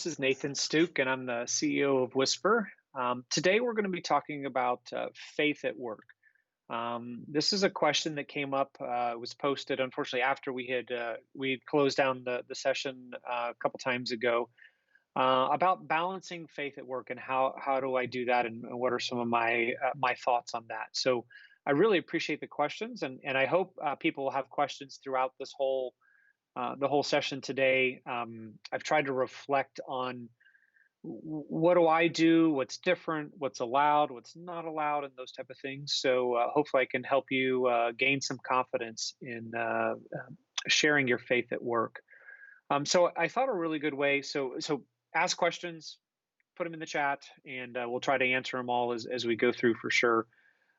This is Nathan Stuke, and I'm the CEO of Whisper. Today, we're going to be talking about faith at work. This is a question that came up, was posted, unfortunately, after we had closed down the session a couple times ago, about balancing faith at work and how do I do that, and what are some of my thoughts on that. So, I really appreciate the questions, and I hope people will have questions throughout the whole session today. I've tried to reflect on what do I do, what's different, what's allowed, what's not allowed, and those type of things. So hopefully, I can help you gain some confidence in sharing your faith at work. So I thought a really good way. So ask questions, put them in the chat, and we'll try to answer them all as we go through for sure.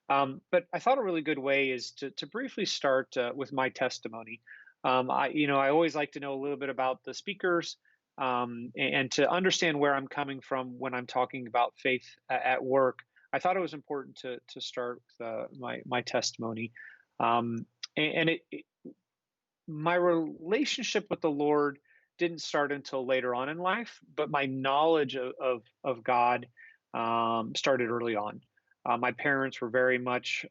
But I thought a really good way is to briefly start with my testimony. I always like to know a little bit about the speakers, and to understand where I'm coming from when I'm talking about faith at work. I thought it was important to start with my testimony, and my relationship with the Lord didn't start until later on in life, but my knowledge of God started early on. My parents were very much.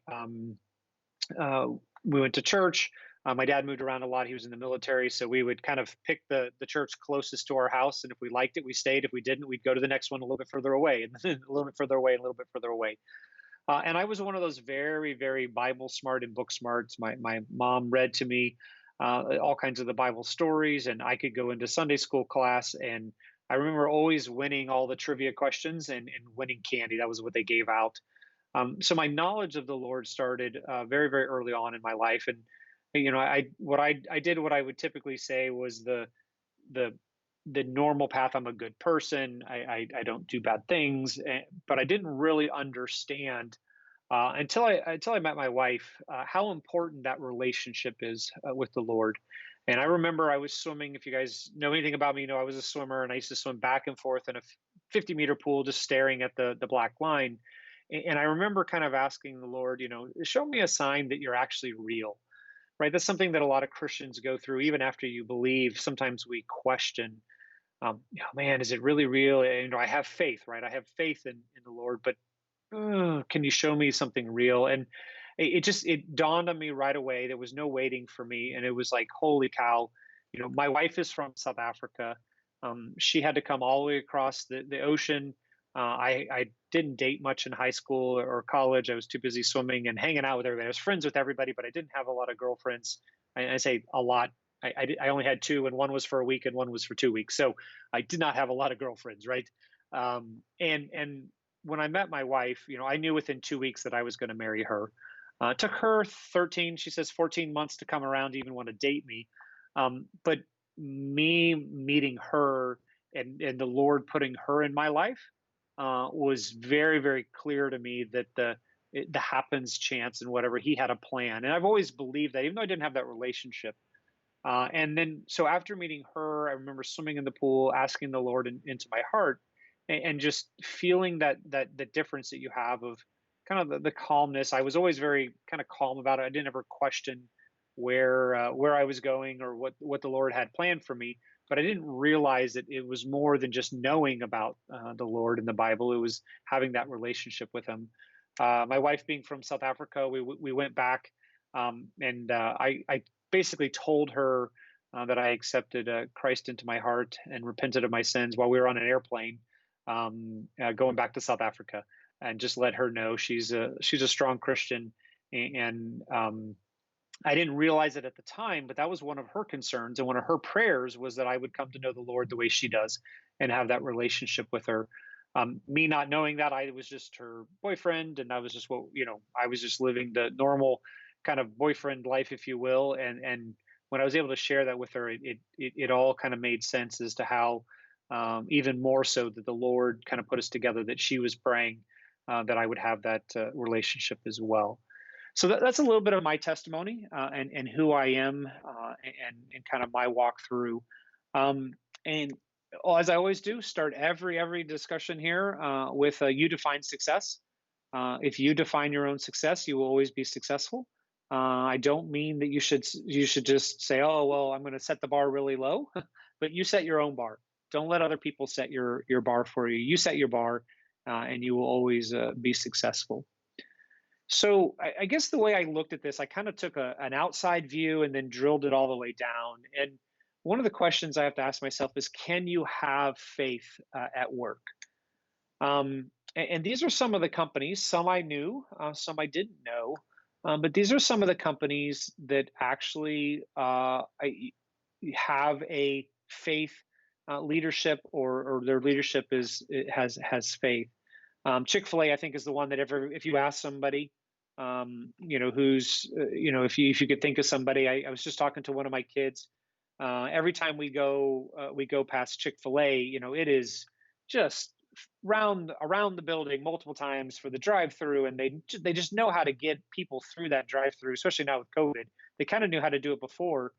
We went to church. My dad moved around a lot. He was in the military, so we would kind of pick the church closest to our house, and if we liked it, we stayed. If we didn't, we'd go to the next one a little bit further away, and then a little bit further away, and a little bit further away. And I was one of those very, very Bible smart and book smarts. My mom read to me all kinds of the Bible stories, and I could go into Sunday school class, and I remember always winning all the trivia questions and winning candy. That was what they gave out. So my knowledge of the Lord started very, very early on in my life, and I did what I would typically say was the normal path. I'm a good person. I don't do bad things, but I didn't really understand until I met my wife how important that relationship is with the Lord. And I remember I was swimming. If you guys know anything about me, you know I was a swimmer, and I used to swim back and forth in a 50-meter pool, just staring at the black line. And I remember kind of asking the Lord, show me a sign that you're actually real, right? That's something that a lot of Christians go through. Even after you believe, sometimes we question, man, is it really real? And I have faith, right? I have faith in the Lord, but can you show me something real? And it dawned on me right away. There was no waiting for me. And it was like, holy cow, my wife is from South Africa. She had to come all the way across the ocean. I didn't date much in high school or college. I was too busy swimming and hanging out with everybody. I was friends with everybody, but I didn't have a lot of girlfriends. I say a lot. I only had two, and one was for a week and one was for 2 weeks. So I did not have a lot of girlfriends, right? And when I met my wife, I knew within 2 weeks that I was going to marry her. It took her 13, she says 14 months to come around to even want to date me. But me meeting her and the Lord putting her in my life was very, very clear to me that the happens chance and whatever, he had a plan. And I've always believed that, even though I didn't have that relationship. And then, so after meeting her, I remember swimming in the pool, asking the Lord into my heart, and just feeling that the difference that you have of kind of the calmness. I was always very kind of calm about it. I didn't ever question where I was going or what the Lord had planned for me. But I didn't realize that it was more than just knowing about the Lord in the Bible. It was having that relationship with Him. My wife being from South Africa, we went back, and I basically told her that I accepted Christ into my heart and repented of my sins while we were on an airplane going back to South Africa, and just let her know she's a strong Christian. And I didn't realize it at the time, but that was one of her concerns. And one of her prayers was that I would come to know the Lord the way she does and have that relationship with her. Me not knowing that, I was just her boyfriend, and I was just I was just living the normal kind of boyfriend life, if you will. And when I was able to share that with her, it all kind of made sense as to how, even more so, that the Lord kind of put us together, that she was praying that I would have that relationship as well. So that's a little bit of my testimony and who I am, and kind of my walk through. And as I always do, start every discussion here with you define success. If you define your own success, you will always be successful. I don't mean that you should just say, oh, well, I'm going to set the bar really low, but you set your own bar. Don't let other people set your bar for you. You set your bar, and you will always be successful. So I guess the way I looked at this, I kind of took an outside view and then drilled it all the way down. And one of the questions I have to ask myself is, can you have faith at work? And these are some of the companies. Some I knew, some I didn't know. But these are some of the companies that actually have a faith leadership, or their leadership has faith. Chick-fil-A, I think, is the one that if you ask somebody, who's, if you could think of somebody, I was just talking to one of my kids. Every time we go past Chick-fil-A, it is just round around the building multiple times for the drive-through, and they just know how to get people through that drive-through, especially now with COVID. They kind of knew how to do it before,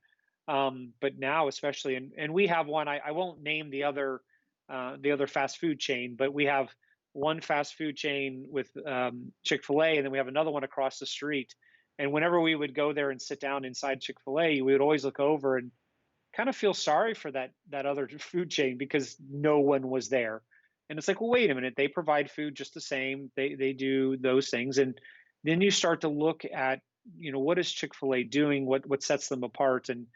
but now especially, and we have one. I won't name the other fast food chain, but we have one fast food chain with Chick-fil-A, and then we have another one across the street. And whenever we would go there and sit down inside Chick-fil-A, we would always look over and kind of feel sorry for that other food chain because no one was there. And it's like, well, wait a minute, they provide food just the same. They do those things. And then you start to look at, what is Chick-fil-A doing? What sets them apart? And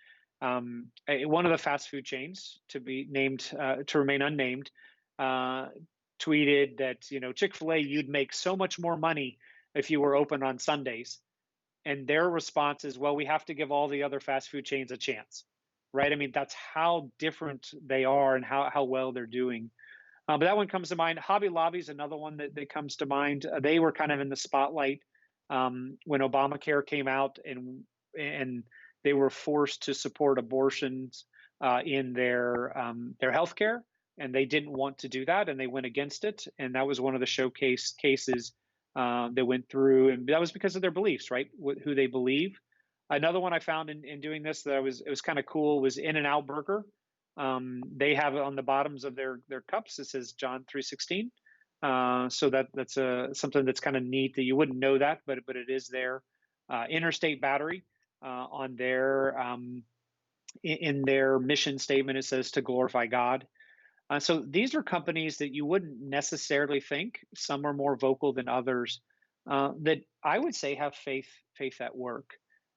one of the fast food chains, to be named, to remain unnamed, tweeted that, Chick-fil-A, you'd make so much more money if you were open on Sundays. And their response is, well, we have to give all the other fast food chains a chance, right? I mean, that's how different they are and how well they're doing. But that one comes to mind. Hobby Lobby is another one that comes to mind. They were kind of in the spotlight when Obamacare came out, and they were forced to support abortions in their health care, and they didn't want to do that, and they went against it. And that was one of the showcase cases that went through, and that was because of their beliefs, right? Who they believe. Another one I found in doing this that it was kind of cool was In-N-Out Burger. They have on the bottoms of their cups, it says John 3:16. So that's something that's kind of neat that you wouldn't know that, but it is there. Interstate Battery on their in their mission statement, it says to glorify God. So these are companies that you wouldn't necessarily think. Some are more vocal than others, that I would say have faith at work.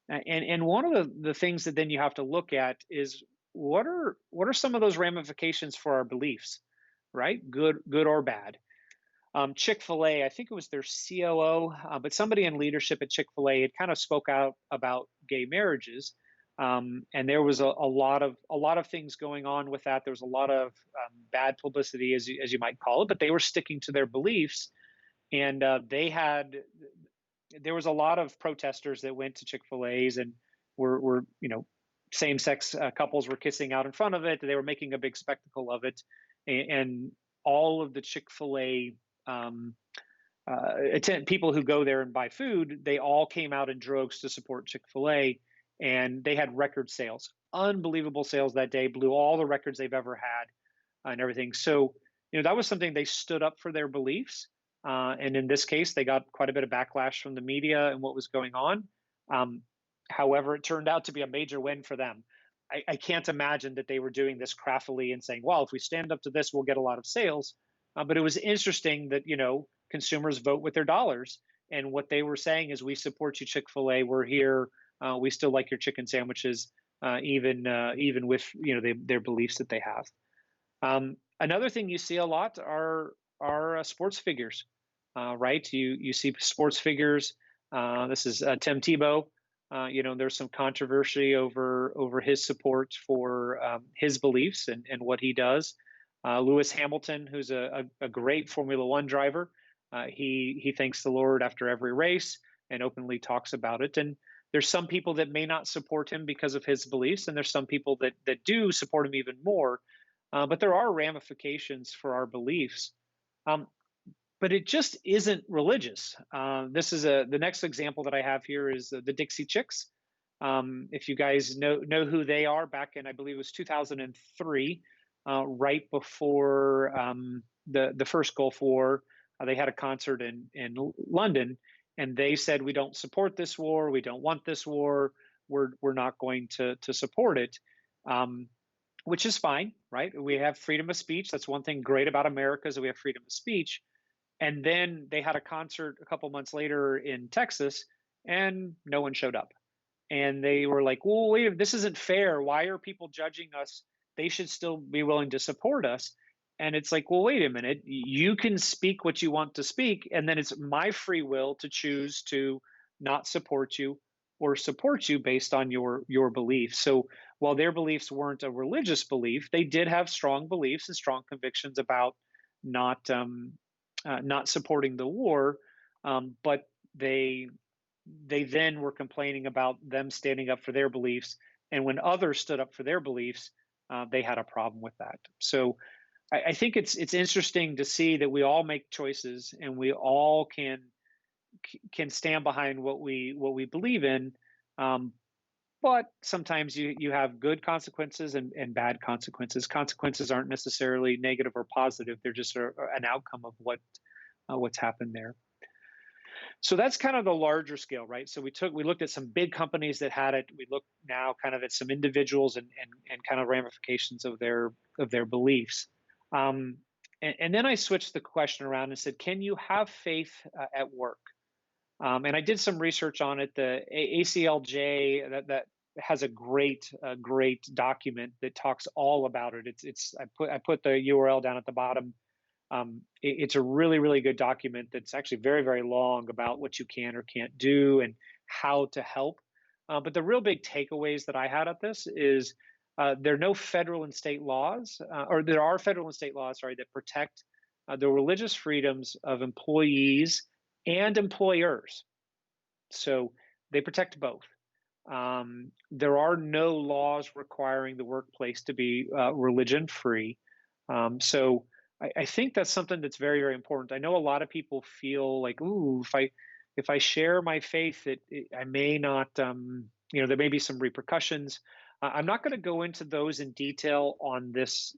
And one of the things that then you have to look at is, what are some of those ramifications for our beliefs, right? Good or bad. Chick-fil-A, I think it was their COO, but somebody in leadership at Chick-fil-A had kind of spoke out about gay marriages. And there was a lot of things going on with that. There was a lot of bad publicity, as you might call it, but they were sticking to their beliefs. And there was a lot of protesters that went to Chick-fil-A's and were same-sex couples were kissing out in front of it. They were making a big spectacle of it, and all of the Chick-fil-A people who go there and buy food, they all came out in droves to support Chick-fil-A, and they had record sales, unbelievable sales that day, blew all the records they've ever had, and everything. So, that was something they stood up for their beliefs. And in this case, they got quite a bit of backlash from the media and what was going on. However, it turned out to be a major win for them. I can't imagine that they were doing this craftily and saying, well, if we stand up to this, we'll get a lot of sales. But it was interesting that, consumers vote with their dollars. And what they were saying is, we support you, Chick-fil-A. We're here. We still like your chicken sandwiches, even with, their beliefs that they have. Another thing you see a lot are sports figures, right? You see sports figures. This is Tim Tebow. There's some controversy over his support for his beliefs and what he does. Lewis Hamilton, who's a great Formula One driver, he thanks the Lord after every race and openly talks about it. And there's some people that may not support him because of his beliefs, and there's some people that do support him even more. But there are ramifications for our beliefs. But it just isn't religious. This is the next example that I have here is the Dixie Chicks. If you guys know who they are, back in, I believe it was 2003, right before the first Gulf War, they had a concert in London, and they said, we don't support this war. We don't want this war. We're not going to support it. which is fine, right? We have freedom of speech. That's one thing great about America is that we have freedom of speech. And then they had a concert a couple months later in Texas, and no one showed up. And they were like, "Well, wait, this isn't fair. Why are people judging us? They should still be willing to support us." And it's like, well, wait a minute. You can speak what you want to speak, and then it's my free will to choose to not support you or support you based on your beliefs. So while their beliefs weren't a religious belief, they did have strong beliefs and strong convictions about not not supporting the war, but they they then were complaining about them standing up for their beliefs. And when others stood up for their beliefs, they had a problem with that. So I think it's interesting to see that we all make choices and we all can stand behind what we believe in. Um, but sometimes you have good consequences and bad consequences. Consequences aren't necessarily negative or positive; they're just an outcome of what's happened there. So that's kind of the larger scale, right? So we looked at some big companies that had it. We look now kind of at some individuals and kind of ramifications of their beliefs. And then I switched the question around and said, can you have faith at work? And I did some research on it. The ACLJ that has a great document that talks all about it. It's I put the URL down at the bottom. It's a really good document that's actually very long about what you can or can't do and how to help. But the real big takeaways that I had at this is there are no federal and state laws, or there are federal and state laws, sorry, that protect the religious freedoms of employees and employers. So they protect both. There are no laws requiring the workplace to be religion free. So I think that's something that's very important. I know a lot of people feel like, ooh, if I share my faith, I may not, there may be some repercussions. I'm not going to go into those in detail on this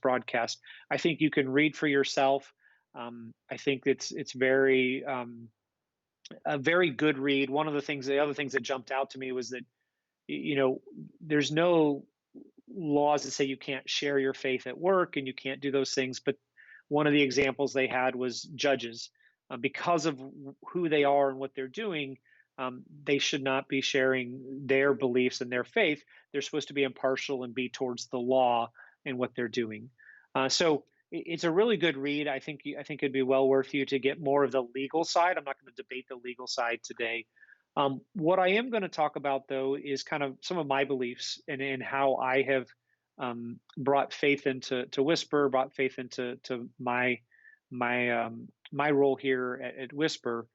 broadcast. I think you can read for yourself. I think it's very a very good read. The other things that jumped out to me was that there's no laws that say you can't share your faith at work and you can't do those things. But one of the examples they had was judges. Because of who they are and what they're doing, they should not be sharing their beliefs and their faith. They're supposed to be impartial and be towards the law and what they're doing. So it's a really good read. I think it'd be well worth you to get more of the legal side. I'm not going to debate the legal side today. What I am going to talk about, though, is kind of some of my beliefs and how I have brought faith into Whisper, brought faith into my role here at Whisper.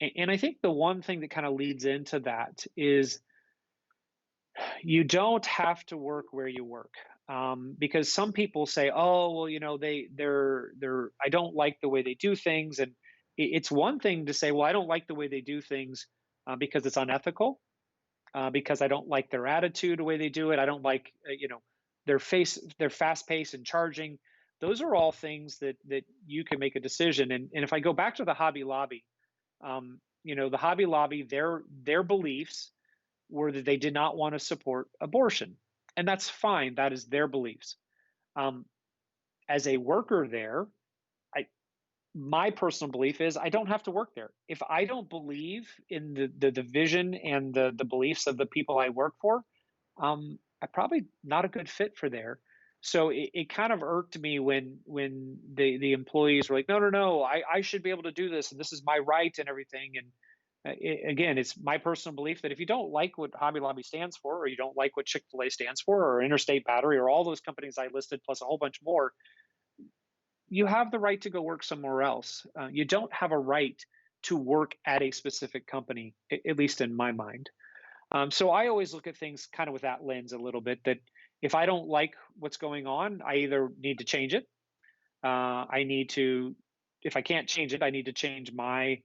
And I think the one thing that kind of leads into that is you don't have to work where you work. Because some people say, "Oh, well, they're I don't like the way they do things," and it's one thing to say, "Well, I don't like the way they do things because it's unethical, because I don't like their attitude, the way they do it. I don't like, their fast pace and charging." Those are all things that you can make a decision. And if I go back to the Hobby Lobby, the Hobby Lobby, their beliefs were that they did not want to support abortion, and that's fine. That is their beliefs. Um, as a worker there, I my personal belief is I don't have to work there. If I don't believe in the vision and the beliefs of the people I work for, I'm probably not a good fit for there. So it kind of irked me when the employees were like, no, I should be able to do this and this is my right and everything. And again, it's my personal belief that if you don't like what Hobby Lobby stands for, or you don't like what Chick-fil-A stands for, or Interstate Battery, or all those companies I listed, plus a whole bunch more, you have the right to go work somewhere else. You don't have a right to work at a specific company, at least in my mind. So I always look at things kind of with that lens a little bit, that if I don't like what's going on, I either need to change it. I need to, if I can't change it, I need to change my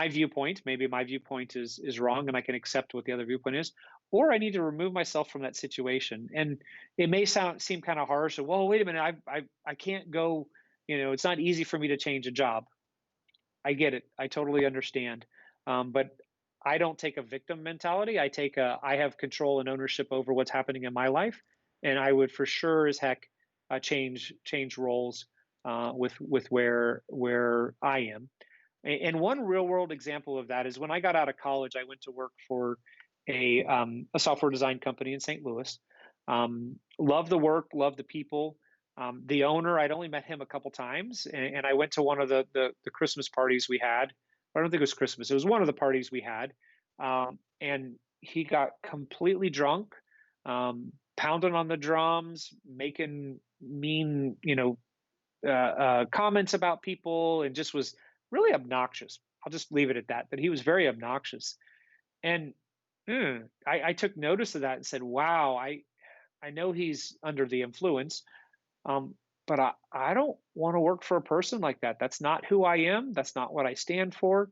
viewpoint. Maybe my viewpoint is wrong, and I can accept what the other viewpoint is, or I need to remove myself from that situation. And it may seem kind of harsh. Well, wait a minute, I can't go. It's not easy for me to change a job. I get it. I totally understand. But I don't take a victim mentality. I have control and ownership over what's happening in my life. and I would for sure as heck change roles with where I am. And one real world example of that is when I got out of college, I went to work for a software design company in St. Louis. Love the work, love the people. The owner, I'd only met him a couple times, and I went to one of the Christmas parties we had. I don't think it was Christmas. It was one of the parties we had, and he got completely drunk, pounding on the drums, making mean, comments about people, and just was really obnoxious. I'll just leave it at that. But he was very obnoxious, and I took notice of that and said, "Wow, I know he's under the influence, but I don't want to work for a person like that. That's not who I am. That's not what I stand for.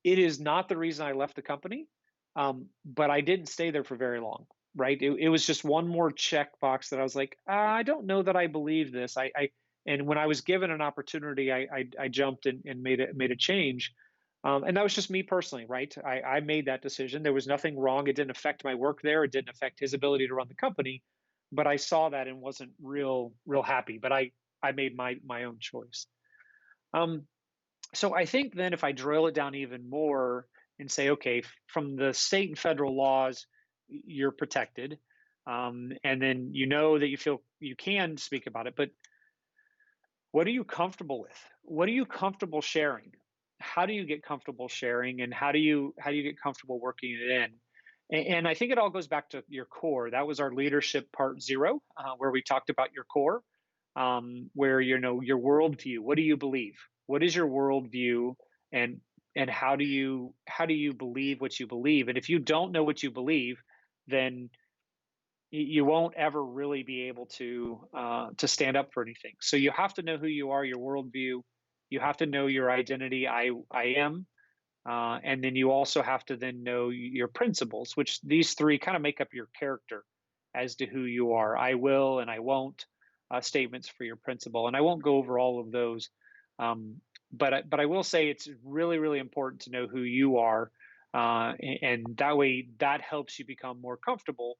It is not the reason I left the company, but I didn't stay there for very long." Right? It was just one more checkbox that I was like, I don't know that I believe this. And when I was given an opportunity, I jumped and made a change. And that was just me personally, right? I made that decision. There was nothing wrong. It didn't affect my work there. It didn't affect his ability to run the company. But I saw that and wasn't real happy. But I made my own choice. Um, so I think then if I drill it down even more and say, okay, from the state and federal laws, you're protected. And then you know that you feel you can speak about it, but what are you comfortable with? What are you comfortable sharing? How do you get comfortable sharing, and how do you get comfortable working it in? And I think it all goes back to your core. That was our leadership part zero, where we talked about your core, where your worldview. What do you believe? What is your worldview, and how do you believe what you believe? And if you don't know what you believe, then you won't ever really be able to stand up for anything. So you have to know who you are, your worldview. You have to know your identity. I am, and then you also have to then know your principles, which these three kind of make up your character as to who you are. I will and I won't statements for your principle, and I won't go over all of those. But I will say it's really important to know who you are, and that way that helps you become more comfortable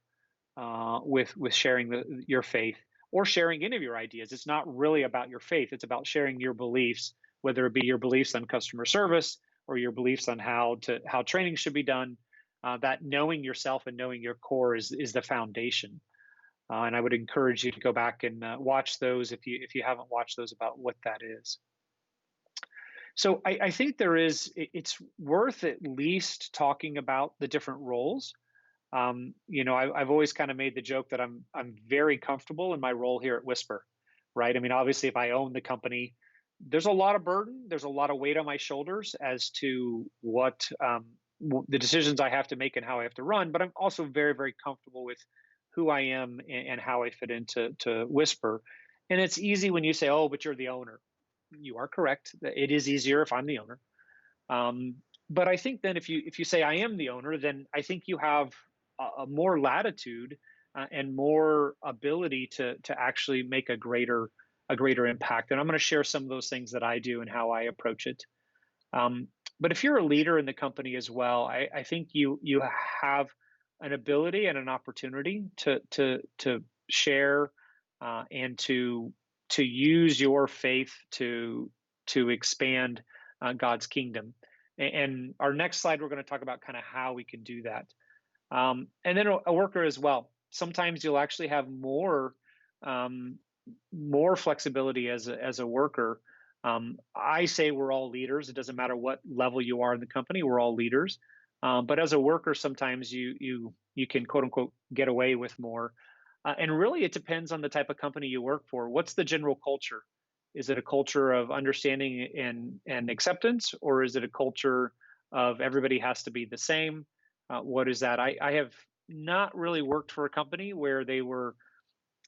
with sharing your faith or sharing any of your ideas. It's not really about your faith. It's about sharing your beliefs, whether it be your beliefs on customer service or your beliefs on how training should be done. That knowing yourself and knowing your core is the foundation. And I would encourage you to go back and watch those if you haven't watched those about what that is. So I think it's worth at least talking about the different roles. I've always kind of made the joke that I'm very comfortable in my role here at Whisper, right? I mean, obviously, if I own the company, there's a lot of burden, there's a lot of weight on my shoulders as to what the decisions I have to make and how I have to run. But I'm also very comfortable with who I am and how I fit into Whisper. And it's easy when you say, "Oh, but you're the owner." You are correct. It is easier if I'm the owner. But I think then if you say I am the owner, then I think you have a more latitude and more ability to actually make a greater impact. And I'm going to share some of those things that I do and how I approach it. But if you're a leader in the company as well, I think you have an ability and an opportunity to share and to use your faith to expand God's kingdom. And our next slide, we're going to talk about kind of how we can do that. And then a worker as well. Sometimes you'll actually have more flexibility as a worker. I say we're all leaders. It doesn't matter what level you are in the company. We're all leaders. But as a worker, sometimes you can quote unquote get away with more. And really, it depends on the type of company you work for. What's the general culture? Is it a culture of understanding and acceptance, or is it a culture of everybody has to be the same? What is that? I have not really worked for a company where they were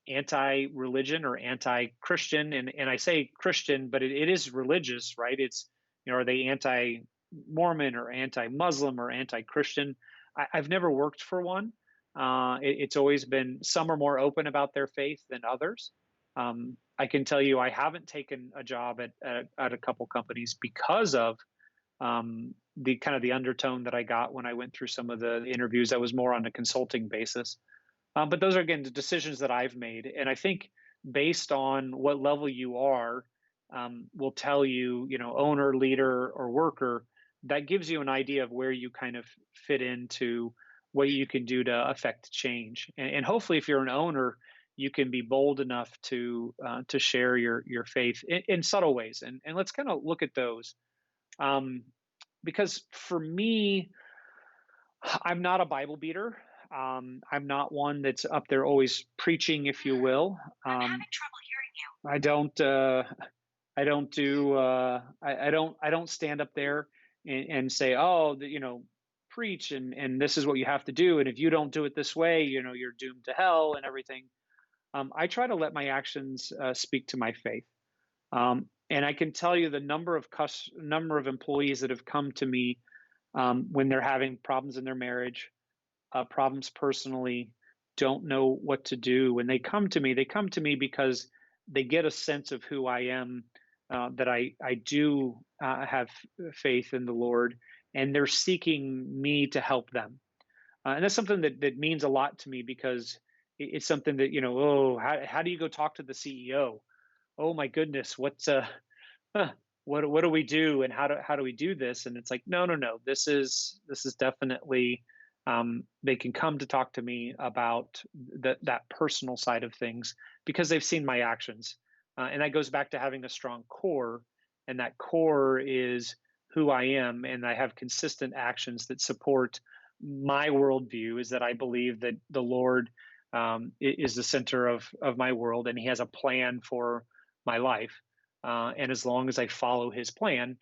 anti-religion or anti-Christian, and I say Christian, but it is religious, right? It's are they anti-Mormon or anti-Muslim or anti-Christian? I've never worked for one. It's always been some are more open about their faith than others. I can tell you I haven't taken a job at a couple companies because of the kind of the undertone that I got when I went through some of the interviews. That was more on a consulting basis. But those are, again, the decisions that I've made. And I think based on what level you are, will tell you, owner, leader, or worker, that gives you an idea of where you kind of fit into what you can do to affect change. And hopefully, if you're an owner, you can be bold enough to share your faith in subtle ways. And let's kind of look at those. Um, because for me, I'm not a Bible beater. I'm not one that's up there always preaching, if you will. I'm having Um, trouble hearing you. I don't. I don't do. I don't. I don't stand up there and say, "Oh, preach and this is what you have to do, and if you don't do it this way, you're doomed to hell and everything." I try to let my actions speak to my faith. And I can tell you the number of employees that have come to me when they're having problems in their marriage, problems personally, don't know what to do. When they come to me because they get a sense of who I am, that I do have faith in the Lord, and they're seeking me to help them. And that's something that means a lot to me because it's something that, oh, how do you go talk to the CEO? Oh my goodness, huh, what do we do, and how do we do this? And it's like, no, no, no. This is definitely, they can come to talk to me about that personal side of things because they've seen my actions, and that goes back to having a strong core, and that core is who I am, and I have consistent actions that support my worldview. Is that I believe that the Lord is the center of my world, and He has a plan for my life, and as long as I follow his plan,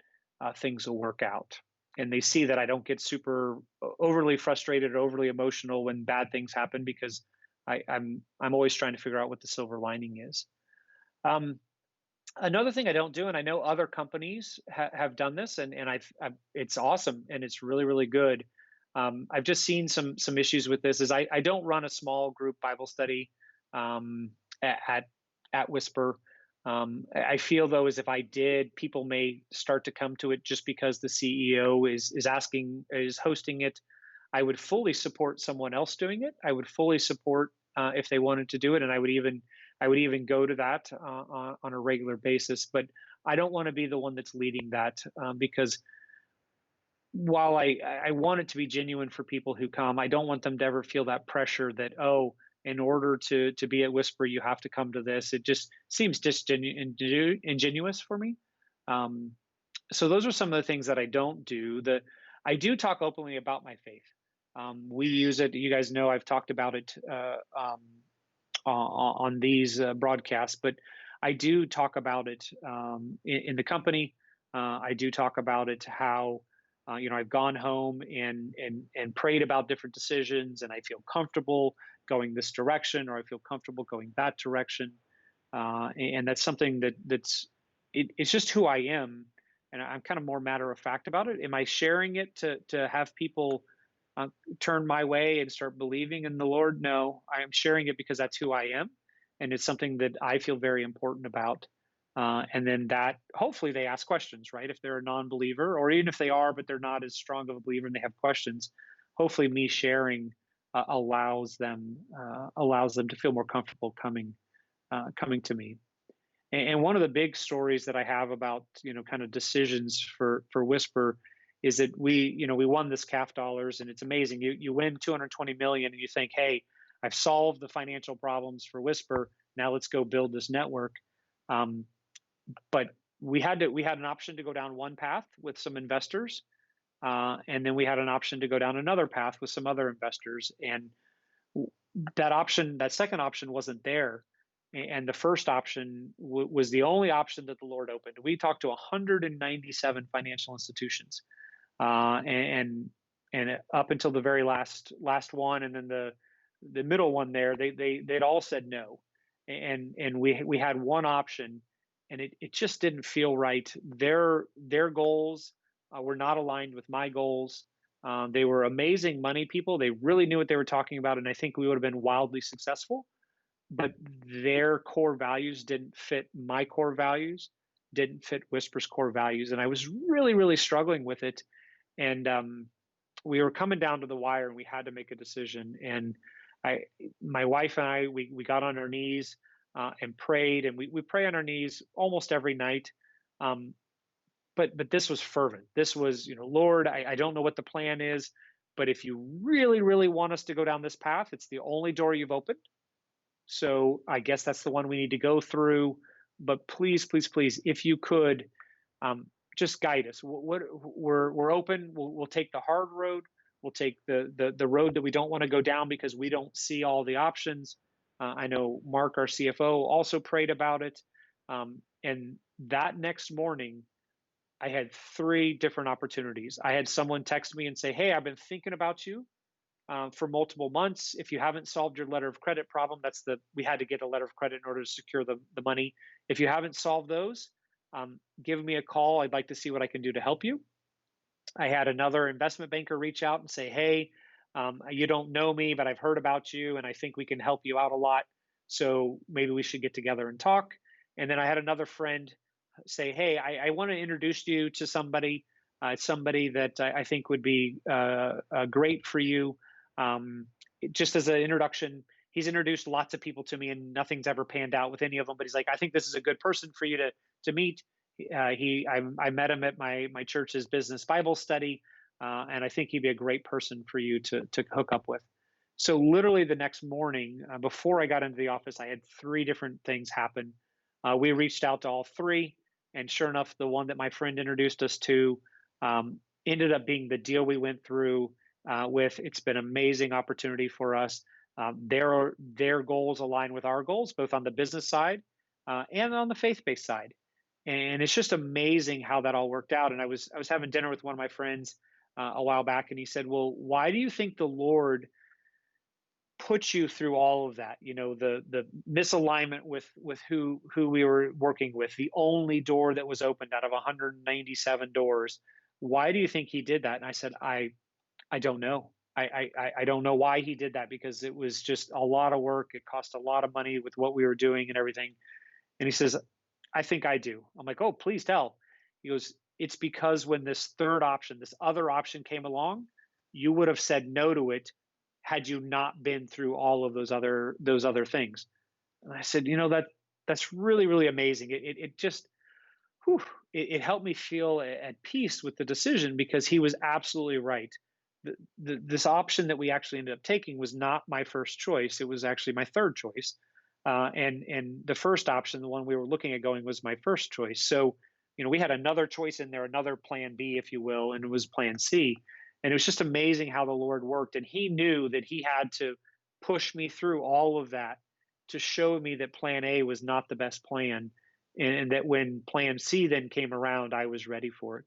things will work out. And they see that I don't get super overly frustrated or overly emotional when bad things happen because I'm always trying to figure out what the silver lining is. Um, Another thing I don't do, and I know other companies have done this, and it's awesome and it's really really good. I've just seen some issues with this. Is I don't run a small group Bible study um, at at Whisper. I feel though as if I did, people may start to come to it just because the CEO is hosting it. I would fully support someone else doing it. I would fully support if they wanted to do it, and I would even go to that on a regular basis. But I don't want to be the one that's leading that because while I want it to be genuine for people who come, I don't want them to ever feel that pressure that, oh, in order to be at Whisper, you have to come to this. It just seems ingenuous for me. Um, so those are some of the things that I don't do. I do talk openly about my faith. We use it. You guys know I've talked about it on these broadcasts, but I do talk about it in the company. I do talk about it how I've gone home and prayed about different decisions, and I feel comfortable going this direction, or I feel comfortable going that direction, and that's something it's just who I am, and I'm kind of more matter of fact about it. Am I sharing it to have people uh, turn my way and start believing in the Lord? No, I am sharing it because that's who I am, and it's something that I feel very important about. And then that hopefully they ask questions, right? If they're a non-believer, or even if they are, but they're not as strong of a believer and they have questions, hopefully me sharing allows them to feel more comfortable coming to me. And one of the big stories that I have about kind of decisions for Whisper is that we won this CAF dollars, and it's amazing. You win 220 million and you think, hey, I've solved the financial problems for Whisper. Now let's go build this network. Um, but we had an option to go down one path with some investors, and then we had an option to go down another path with some other investors, and that second option wasn't there, and the first option was the only option that the Lord opened. We talked to 197 financial institutions, and up until the very last one, and then the middle one there, they'd all said no, and we had one option, and it just didn't feel right. Their goals were not aligned with my goals. They were amazing money people. They really knew what they were talking about, and I think we would have been wildly successful. But their core values didn't fit my core values, didn't fit Whisper's core values, and I was really, really struggling with it. And we were coming down to the wire, and we had to make a decision. And I, my wife and I, we got on our knees and prayed, and we pray on our knees almost every night. Um, but this was fervent. This was, Lord, I don't know what the plan is, but if you really, really want us to go down this path, it's the only door you've opened. So I guess that's the one we need to go through. But please, please, please, if you could, um, just guide us. We're open. We'll take the hard road. We'll take the road that we don't want to go down because we don't see all the options. I know Mark, our CFO, also prayed about it. And that next morning, I had three different opportunities. I had someone text me and say, "Hey, I've been thinking about you for multiple months. If you haven't solved your letter of credit problem, we had to get a letter of credit in order to secure the money. If you haven't solved those, give me a call. I'd like to see what I can do to help you." I had another investment banker reach out and say, "Hey, you don't know me, but I've heard about you, and I think we can help you out a lot. So maybe we should get together and talk." And then I had another friend say, "Hey, I want to introduce you to somebody. Somebody that I think would be great for you." Um, just as an introduction, he's introduced lots of people to me, and nothing's ever panned out with any of them. But he's like, "I think this is a good person for you to meet." I met him at my church's business Bible study, and I think he'd be a great person for you to hook up with. So literally the next morning, before I got into the office, I had three different things happen. We reached out to all three, and sure enough, the one that my friend introduced us to ended up being the deal we went through with. It's been an amazing opportunity for us. Their goals align with our goals, both on the business side and on the faith-based side. And it's just amazing how that all worked out. And I was having dinner with one of my friends a while back, and he said, "Well, why do you think the Lord put you through all of that? The misalignment with who we were working with, the only door that was opened out of 197 doors. Why do you think He did that?" And I said, I don't know. I don't know why He did that, because it was just a lot of work. It cost a lot of money with what we were doing and everything. And he says, "I think I do." I'm like, "Oh, please tell." He goes, "It's because when this third option, this other option came along, you would have said no to it had you not been through all of those other things." And I said, that's really, really amazing. It just, whew, it helped me feel at peace with the decision, because he was absolutely right. This option that we actually ended up taking was not my first choice. It was actually my third choice. And the first option, the one we were looking at going, was my first choice. So, we had another choice in there, another plan B, if you will, and it was plan C. And it was just amazing how the Lord worked. And He knew that He had to push me through all of that to show me that plan A was not the best plan. And that when plan C then came around, I was ready for it.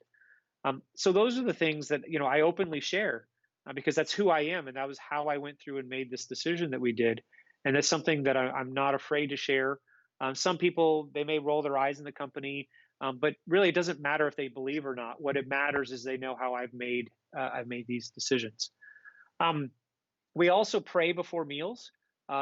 So those are the things that, I openly share because that's who I am. And that was how I went through and made this decision that we did. And that's something that I'm not afraid to share. Some people, they may roll their eyes in the company, but really it doesn't matter if they believe or not. What it matters is they know how I've made these decisions. Um, we also pray before meals.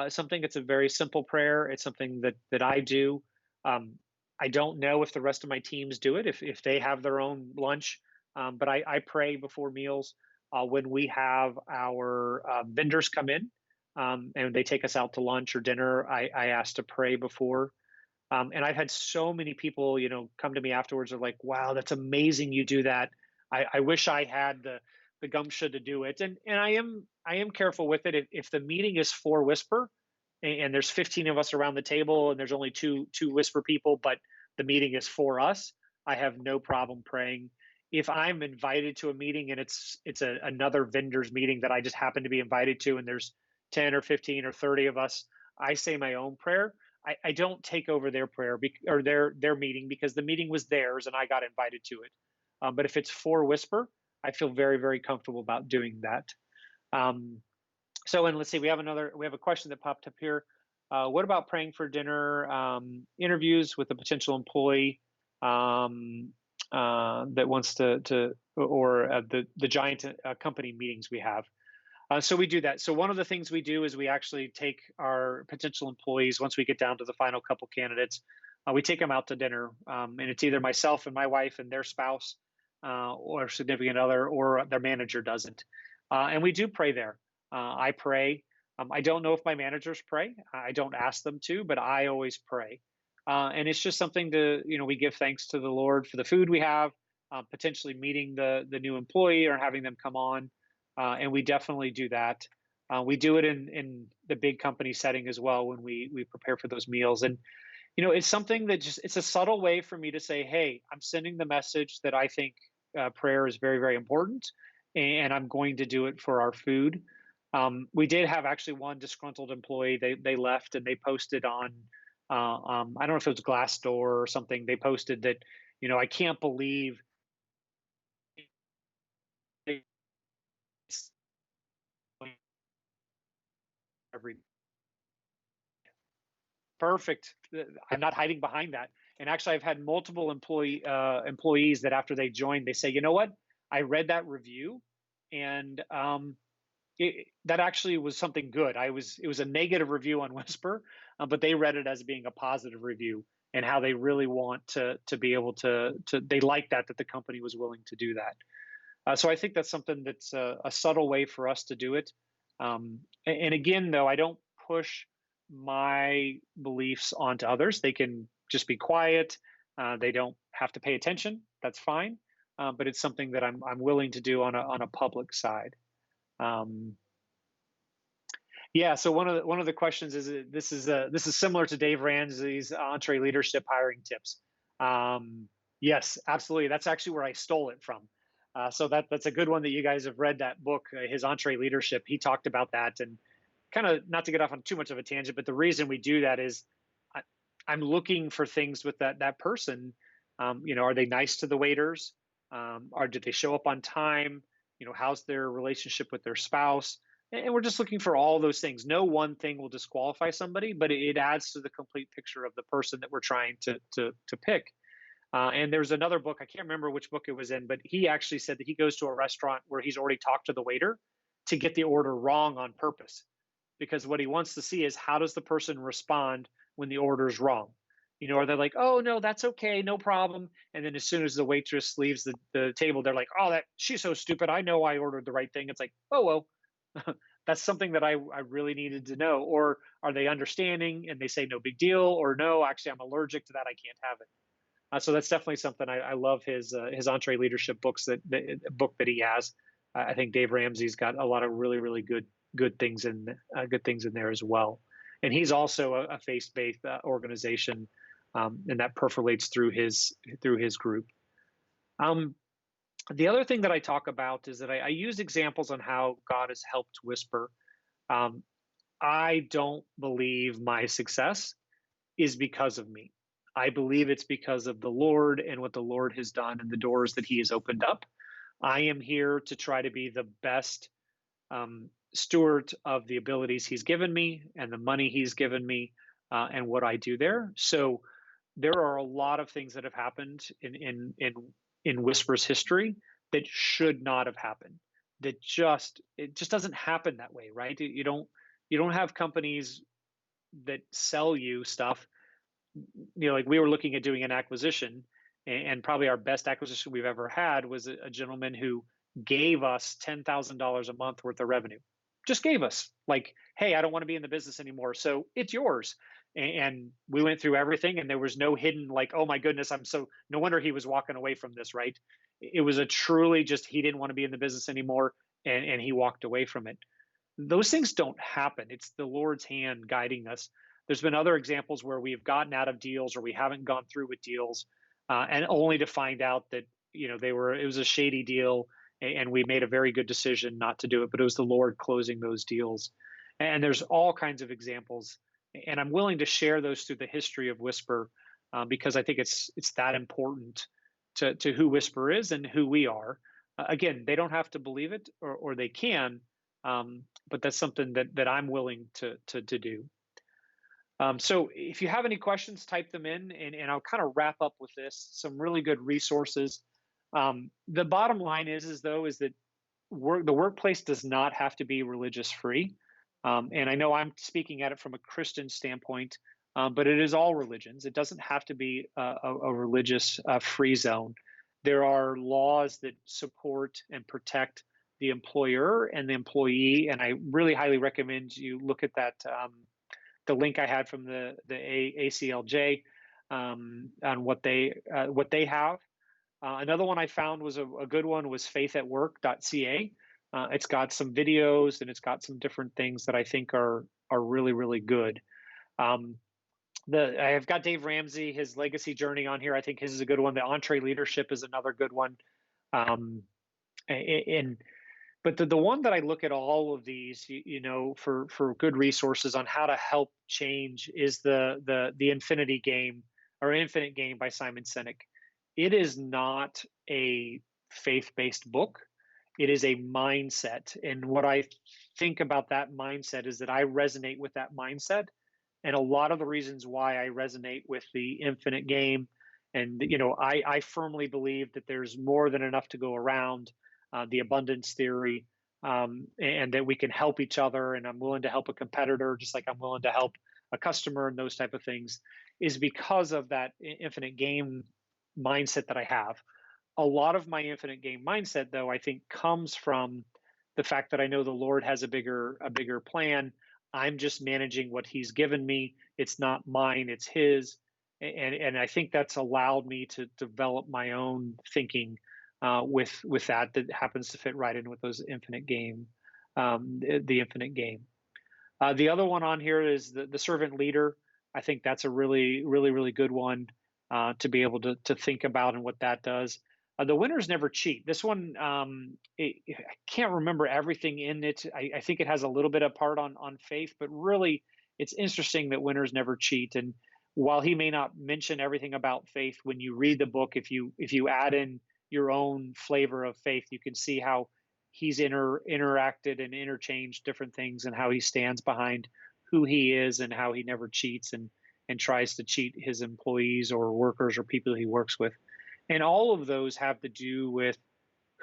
Something It's a very simple prayer. It's something that I do. Um, I don't know if the rest of my teams do it, if they have their own lunch, but I pray before meals. When we have our vendors come in and they take us out to lunch or dinner, I ask to pray before. And I've had so many people, come to me afterwards. Are like, "Wow, that's amazing! You do that. I wish I had the gumption to do it." And I am careful with it. If the meeting is for Whisper, and there's 15 of us around the table, and there's only two Whisper people, but the meeting is for us, I have no problem praying. If I'm invited to a meeting and it's another vendor's meeting that I just happen to be invited to, and there's 10 or 15 or 30 of us, I say my own prayer. I don't take over their prayer or their meeting, because the meeting was theirs and I got invited to it. But if it's for Whisper, I feel very, very comfortable about doing that. Um, and let's see, we have a question that popped up here. What about praying for dinner interviews with a potential employee that wants or the giant company meetings we have? So we do that. So one of the things we do is we actually take our potential employees, once we get down to the final couple candidates, we take them out to dinner. And it's either myself and my wife and their spouse or significant other, or their manager doesn't. And we do pray there. I pray. I don't know if my managers pray. I don't ask them to, but I always pray. And it's just something to, we give thanks to the Lord for the food we have, potentially meeting the new employee or having them come on. And we definitely do that. We do it in the big company setting as well when we prepare for those meals. And it's something that it's a subtle way for me to say, hey, I'm sending the message that I think prayer is very, very important, and I'm going to do it for our food. We did have actually one disgruntled employee. They left and they posted on, I don't know if it was Glassdoor or something. They posted that, I can't believe it's every perfect. I'm not hiding behind that. And actually, I've had multiple employees that after they joined, they say, you know what? I read that review, and that actually was something good. It was a negative review on Whisper, but they read it as being a positive review and how they really want to be able to they like that the company was willing to do that. So I think that's something that's a subtle way for us to do it. And again, though, I don't push my beliefs onto others. They can just be quiet. They don't have to pay attention. That's fine. But it's something that I'm willing to do on a public side. Um, yeah. So one of the questions is this is similar to Dave Ramsey's EntreLeadership hiring tips. Yes, absolutely. That's actually where I stole it from. So that's a good one that you guys have read that book, his EntreLeadership. He talked about that, and kind of not to get off on too much of a tangent, but the reason we do that is I, I'm looking for things with that person. Are they nice to the waiters? Or did they show up on time? How's their relationship with their spouse? And we're just looking for all those things. No one thing will disqualify somebody, but it adds to the complete picture of the person that we're trying to pick. And there's another book, I can't remember which book it was in, but he actually said that he goes to a restaurant where he's already talked to the waiter to get the order wrong on purpose. Because what he wants to see is how does the person respond when the order is wrong? Are they like, oh, no, that's okay, no problem. And then as soon as the waitress leaves the table, they're like, oh, she's so stupid. I know I ordered the right thing. It's like, oh, well, that's something that I really needed to know. Or are they understanding and they say no big deal, or no, actually, I'm allergic to that. I can't have it. So that's definitely something I love his EntreLeadership books book that he has. I think Dave Ramsey's got a lot of really really good things in there as well. And he's also a faith-based organization, and that percolates through his group. The other thing that I talk about is that I use examples on how God has helped Whisper. Um, I don't believe my success is because of me. I believe it's because of the Lord and what the Lord has done and the doors that He has opened up. I am here to try to be the best steward of the abilities He's given me and the money He's given me, and what I do there. So there are a lot of things that have happened in Whisper's history that should not have happened. It just doesn't happen that way, right? You don't have companies that sell you stuff. Like we were looking at doing an acquisition, and probably our best acquisition we've ever had was a gentleman who gave us $10,000 a month worth of revenue. Just gave us like, hey, I don't want to be in the business anymore, so it's yours. And we went through everything, and there was no hidden like, oh my goodness, no wonder he was walking away from this, right? It was a truly just he didn't want to be in the business anymore, and he walked away from it. Those things don't happen. It's the Lord's hand guiding us. There's been other examples where we've gotten out of deals or we haven't gone through with deals, and only to find out that it was a shady deal, and we made a very good decision not to do it. But it was the Lord closing those deals, and there's all kinds of examples. And I'm willing to share those through the history of Whisper, because I think it's that important to who Whisper is and who we are. Again, they don't have to believe it, or they can, but that's something that I'm willing to do. So if you have any questions, type them in, and I'll kind of wrap up with this. Some really good resources. The bottom line is that the workplace does not have to be religious free. And I know I'm speaking at it from a Christian standpoint, but it is all religions. It doesn't have to be a religious free zone. There are laws that support and protect the employer and the employee. And I really highly recommend you look at that, the link I had from the ACLJ, on what they have. Another one I found was a good one was faithatwork.ca. It's got some videos and it's got some different things that I think are really, really good. Um, I have got Dave Ramsey, his legacy journey on here. I think his is a good one. The EntreLeadership is another good one. Um, and but the one that I look at all of these, for good resources on how to help change is the Infinity Game, or Infinite Game, by Simon Sinek. It is not a faith-based book. It is a mindset. And what I think about that mindset is that I resonate with that mindset. And a lot of the reasons why I resonate with the Infinite Game, and I firmly believe that there's more than enough to go around, the abundance theory, and that we can help each other. And I'm willing to help a competitor just like I'm willing to help a customer, and those type of things, is because of that Infinite Game mindset that I have. A lot of my Infinite Game mindset, though, I think comes from the fact that I know the Lord has a bigger plan. I'm just managing what He's given me. It's not mine, it's His. And I think that's allowed me to develop my own thinking, with that happens to fit right in with those Infinite Game, the Infinite Game. The other one on here is the Servant Leader. I think that's a really, really, really good one, to be able to think about and what that does. The Winners Never Cheat. This one, I can't remember everything in it. I think it has a little bit of part on faith, but really, it's interesting that winners never cheat. And while he may not mention everything about faith, when you read the book, if you add in your own flavor of faith, you can see how he's interacted and interchanged different things, and how he stands behind who he is, and how he never cheats and tries to cheat his employees or workers or people he works with. And all of those have to do with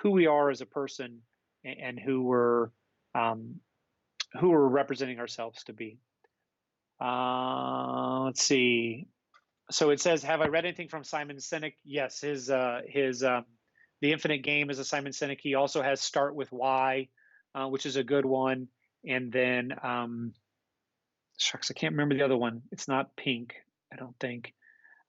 who we are as a person, and um, who we're representing ourselves to be. Let's see. So it says, have I read anything from Simon Sinek? Yes, his The Infinite Game is a Simon Sinek. He also has Start with Why, which is a good one. And then, shucks, I can't remember the other one. It's not Pink, I don't think.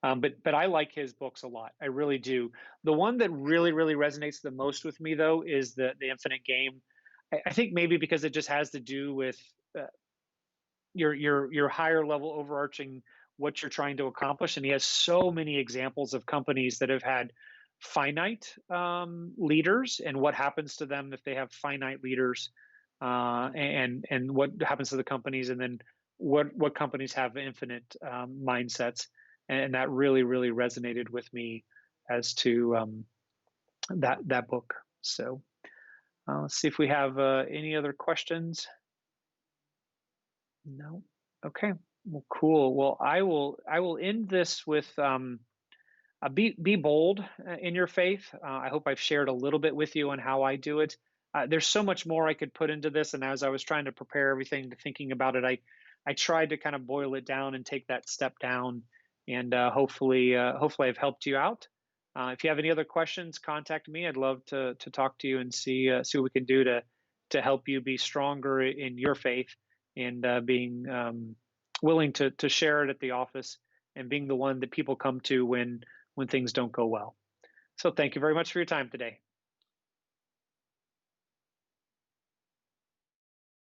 But I like his books a lot. I really do. The one that really, really resonates the most with me, though, is the Infinite Game. I think maybe because it just has to do with, your higher level overarching what you're trying to accomplish. And he has so many examples of companies that have had finite, leaders, and what happens to them if they have finite leaders, and what happens to the companies, and then what companies have infinite, mindsets. And that really, really resonated with me as to, that book. So, let's see if we have, any other questions. No. Okay. Well, cool. Well, I will end this with, be bold, in your faith. I hope I've shared a little bit with you on how I do it. There's so much more I could put into this, and as I was trying to prepare everything, to thinking about it, I tried to kind of boil it down and take that step down, and, hopefully I've helped you out. If you have any other questions, contact me. I'd love to talk to you and see what we can do to help you be stronger in your faith, and, being, willing to share it at the office, and being the one that people come to when things don't go well. So thank you very much for your time today.